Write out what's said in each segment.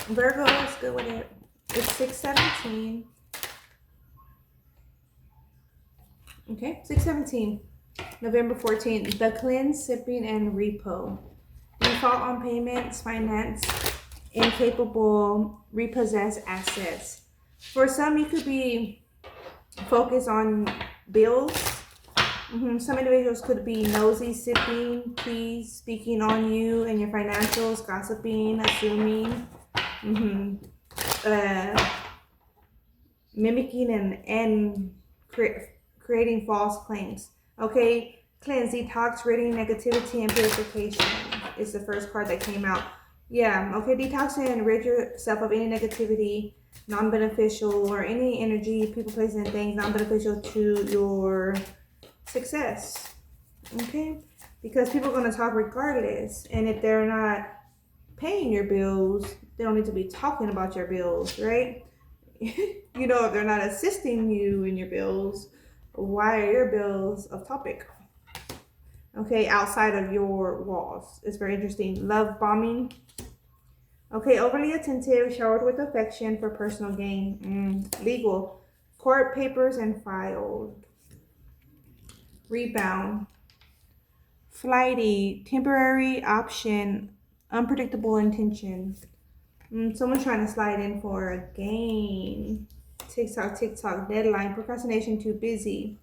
Virgo is good with it. It's 617. Okay, 617. November 14th. The cleanse, sipping, and repo. Default on payments, finance, incapable, repossess assets. For some, you could be focused on bills. Some individuals could be nosy, sipping, please, speaking on you and your financials, gossiping, assuming, uh, mimicking, and creating false claims. Okay, cleanse, detox, ridding negativity, and purification is the first card that came out. Yeah, okay, detox and rid yourself of any negativity, non-beneficial, or any energy, people, places, and things non-beneficial to your success. Okay, because people are going to talk regardless, and if they're not paying your bills, they don't need to be talking about your bills, right? If they're not assisting you in your bills, why are your bills of topic? Okay, outside of your walls. It's very interesting. Love bombing. Okay, overly attentive, showered with affection for personal gain. Legal. Court papers and filed. Rebound. Flighty, temporary option, unpredictable intention. Someone trying to slide in for a gain. TikTok, deadline, procrastination, too busy.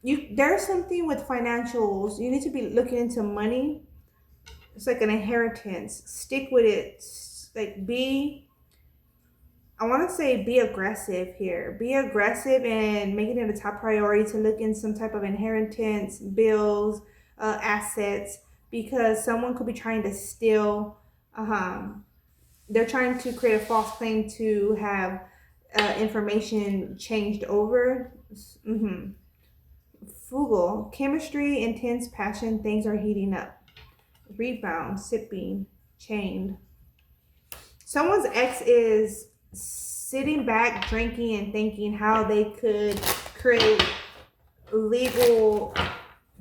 There's something with financials. You need to be looking into money. It's like an inheritance. Stick with it. Like I want to say be aggressive here. Be aggressive and making it a top priority to look in some type of inheritance, bills, assets, because someone could be trying to steal. They're trying to create a false claim to have information changed over. Frugal, chemistry, intense passion, things are heating up. Rebound, sipping, chained. Someone's ex is sitting back, drinking, and thinking how they could create legal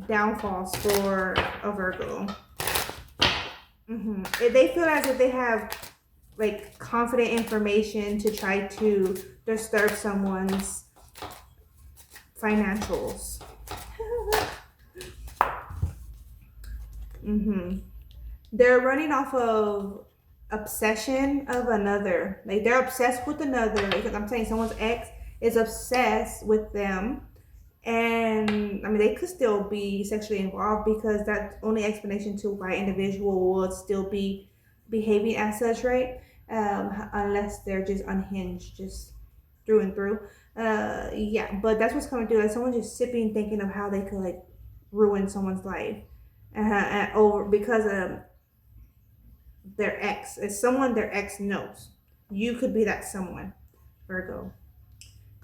downfalls for a Virgo. They feel as if they have like confident information to try to disturb someone's financials. They're running off of obsession of another. Like they're obsessed with another. Because I'm saying someone's ex is obsessed with them. And I mean, they could still be sexually involved because that's only explanation to why individual would still be behaving as such, right? Unless they're just unhinged, just through and through. Yeah, but that's what's coming through. Like someone just sipping, thinking of how they could like ruin someone's life, and over because of their ex. It's someone their ex knows. You could be that someone, Virgo.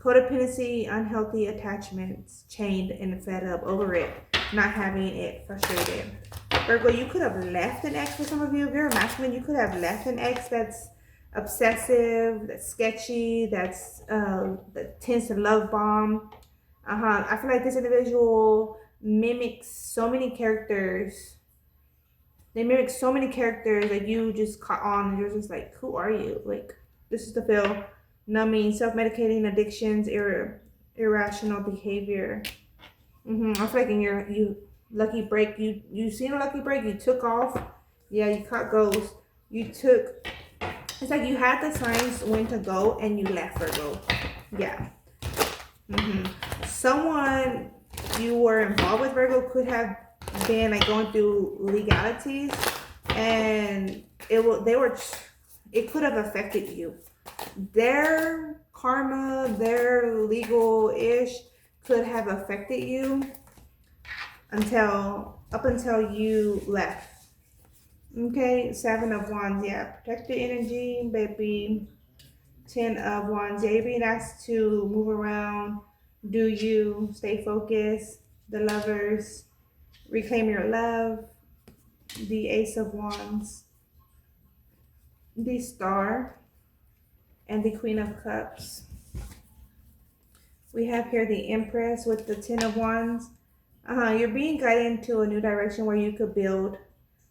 Codependency, unhealthy attachments, chained and fed up over it, not having it, frustrated. Virgo, you could have left an ex for some of you. If you're a masculine, you could have left an ex that's obsessive, that's sketchy, that tends to love bomb. I feel like this individual mimics so many characters. They mimic so many characters that you just caught on and you're just like, who are you? Like, this is the feel. Numbing, self-medicating, addictions, irrational behavior. I feel like in your lucky break, you seen a lucky break, you took off. Yeah, you caught ghosts. It's like you had the signs when to go and you left Virgo. Yeah. Someone you were involved with, Virgo, could have been like going through legalities, and it could have affected you. Their karma, their legal-ish could have affected you up until you left. Okay, 7 of Wands, yeah. Protect the energy, baby. 10 of Wands, yeah, you're being asked to move around, do you, stay focused. The Lovers, reclaim your love. The Ace of Wands, the Star, and the Queen of Cups. We have here the Empress with the 10 of Wands. You're being guided into a new direction where you could build.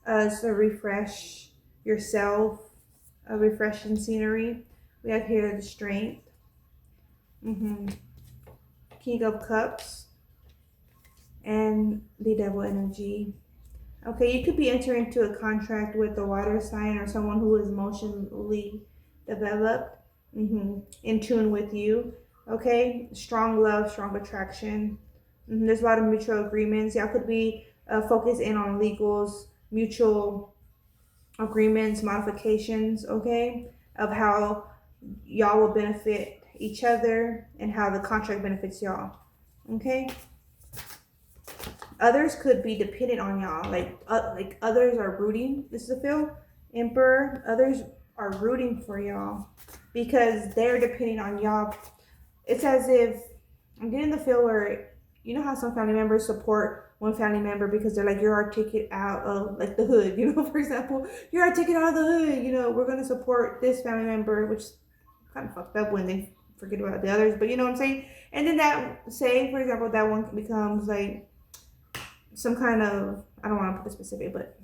It's a refresh. yourself, a refreshing scenery. We have here the strength. Mm-hmm. King of Cups and the Devil energy. Okay, you could be entering into a contract with a water sign or someone who is emotionally developed, in tune with you. Okay, strong love, strong attraction. There's a lot of mutual agreements. Y'all could be focused in on legals, mutual agreements, modifications, okay, of how y'all will benefit each other and how the contract benefits y'all. Okay. Others could be dependent on y'all. Like others are rooting. This is a feel. Emperor. Others are rooting for y'all because they're depending on y'all. It's as if I'm getting the feel where you know how some family members support one family member because they're like, you're our ticket out of like the hood, for example, you're our ticket out of the hood, we're gonna support this family member, which is kind of fucked up when they forget about the others, but you know what I'm saying? And then that, say for example, that one becomes like some kind of, I don't want to put a specific, but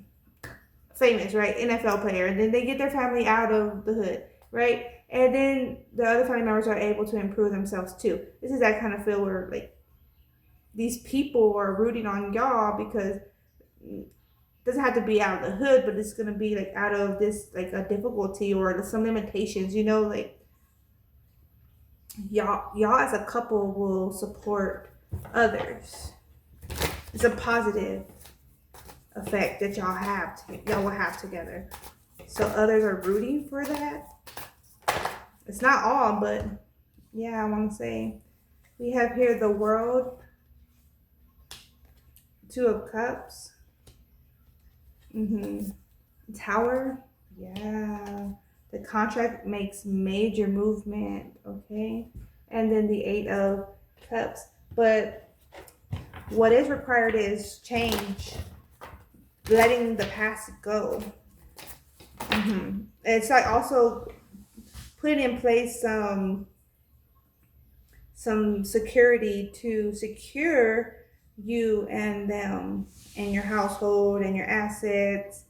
famous, right? NFL player. And then they get their family out of the hood, right? And then the other family members are able to improve themselves too. This is that kind of feel where like these people are rooting on y'all because it doesn't have to be out of the hood, but it's gonna be like out of this like a difficulty or some limitations, like y'all as a couple will support others. It's a positive effect that y'all will have together. So others are rooting for that. It's not all, but yeah, I want to say we have here the World, Two of Cups, Tower. Yeah, the contract makes major movement. Okay, and then the Eight of Cups. But what is required is change, letting the past go. It's like also putting in place some security to secure you and them and your household and your assets,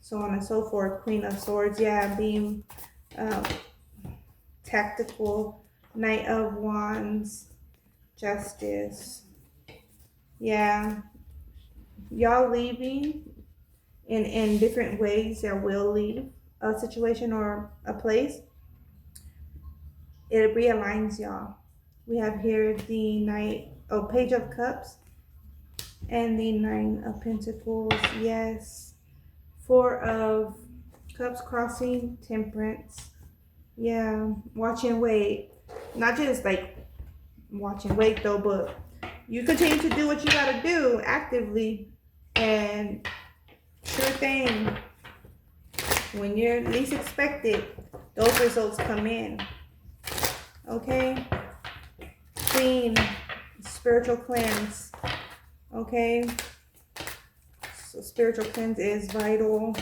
so on and so forth. Queen of Swords, yeah, being tactical. Knight of Wands, Justice. Yeah, y'all leaving in different ways. Y'all will leave a situation or a place. It realigns y'all. We have here the Page of Cups and the Nine of Pentacles. Yes. Four of Cups crossing, Temperance. Yeah, watch and wait. Not just like watch and wait though, but you continue to do what you gotta do actively, and sure thing, when you're least expected, those results come in. Okay? Queen, spiritual cleanse. Okay? So spiritual cleanse is vital.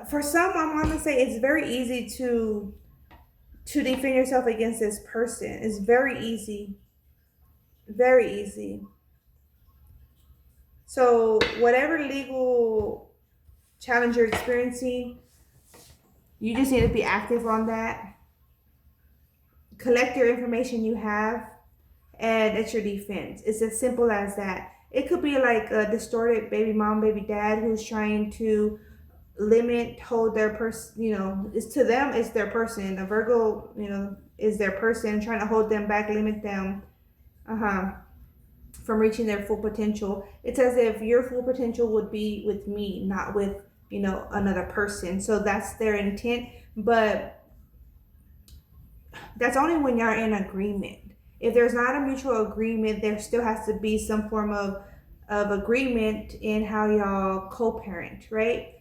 For some, I want to say it's very easy to defend yourself against this person. It's very easy. Very easy. So whatever legal challenge you're experiencing, you just need to be active on that. Collect your information you have, and it's your defense. It's as simple as that. It could be like a distorted baby mom, baby dad who's trying to hold their person, it's to them, it's their person. A Virgo, is their person, trying to hold them back, limit them from reaching their full potential. It's as if your full potential would be with me, not with another person. So that's their intent, but that's only when you're in agreement. If there's not a mutual agreement, there still has to be some form of agreement in how y'all co-parent, right?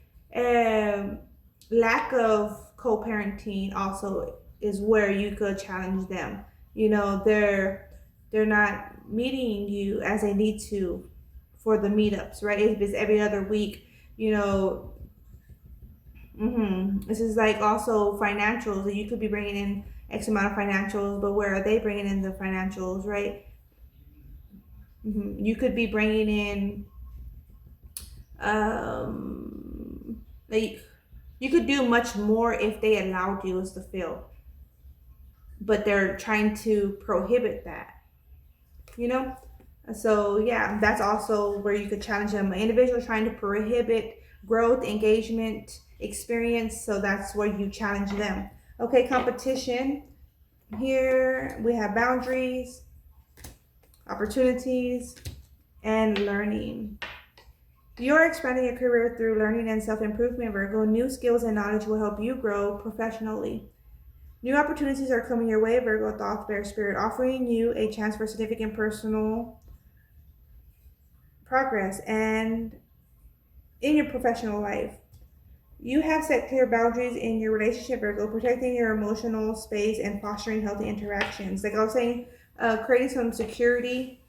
Lack of co-parenting also is where you could challenge them. They're not meeting you as they need to for the meetups, right? If it's every other week, this is like also financials. You could be bringing in X amount of financials, but where are they bringing in the financials, right? You could be bringing in, like, you could do much more if they allowed you, is the feel, but they're trying to prohibit that, you know. So yeah, that's also where you could challenge them. An individual trying to prohibit growth, engagement, experience, so that's where you challenge them. Okay, competition. Here we have boundaries, opportunities, and learning. You're expanding your career through learning and self improvement, Virgo. New skills and knowledge will help you grow professionally. New opportunities are coming your way, Virgo, thought bear spirit, offering you a chance for significant personal progress and in your professional life. You have set clear boundaries in your relationship, Virgo, protecting your emotional space and fostering healthy interactions. Like I was saying, creating some security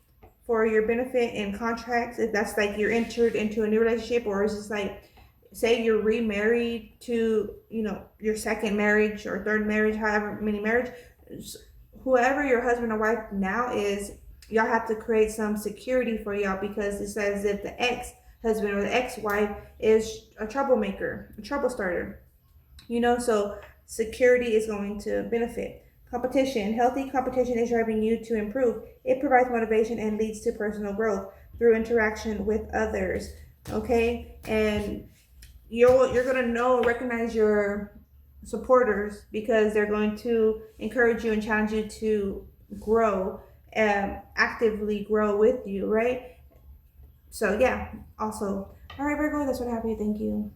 for your benefit in contracts. If that's like you're entered into a new relationship, or is this like, say you're remarried to, your second marriage or third marriage, however many marriage, whoever your husband or wife now is, y'all have to create some security for y'all, because it says if the ex husband or the ex wife is a troublemaker, a trouble starter, so security is going to benefit. Competition. Healthy competition is driving you to improve. It provides motivation and leads to personal growth through interaction with others. Okay? And you're going to recognize your supporters, because they're going to encourage you and challenge you to grow, actively grow with you, right? So, yeah, also. All right, Virgo, that's what I have for you. Thank you.